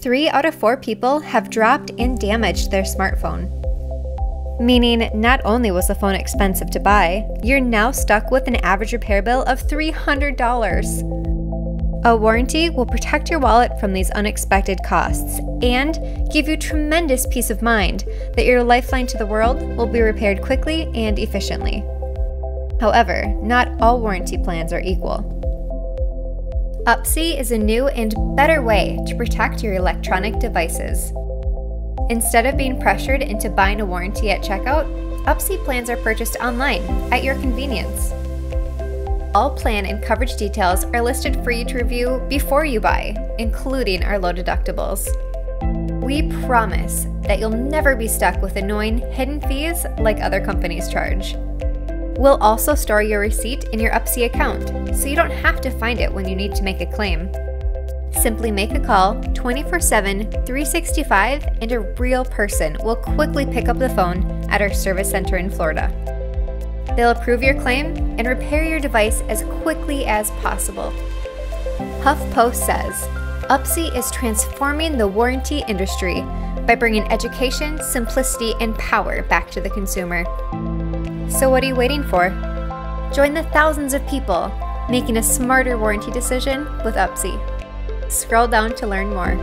3 out of 4 people have dropped and damaged their smartphone. Meaning, not only was the phone expensive to buy, you're now stuck with an average repair bill of $300. A warranty will protect your wallet from these unexpected costs and give you tremendous peace of mind that your lifeline to the world will be repaired quickly and efficiently. However, not all warranty plans are equal. Upsie is a new and better way to protect your electronic devices. Instead of being pressured into buying a warranty at checkout, Upsie plans are purchased online at your convenience. All plan and coverage details are listed for you to review before you buy, including our low deductibles. We promise that you'll never be stuck with annoying hidden fees like other companies charge. We'll also store your receipt in your Upsie account, so you don't have to find it when you need to make a claim. Simply make a call 24/7, 365, and a real person will quickly pick up the phone at our service center in Florida. They'll approve your claim and repair your device as quickly as possible. HuffPost says, Upsie is transforming the warranty industry by bringing education, simplicity, and power back to the consumer. So what are you waiting for? Join the thousands of people making a smarter warranty decision with Upsie. Scroll down to learn more.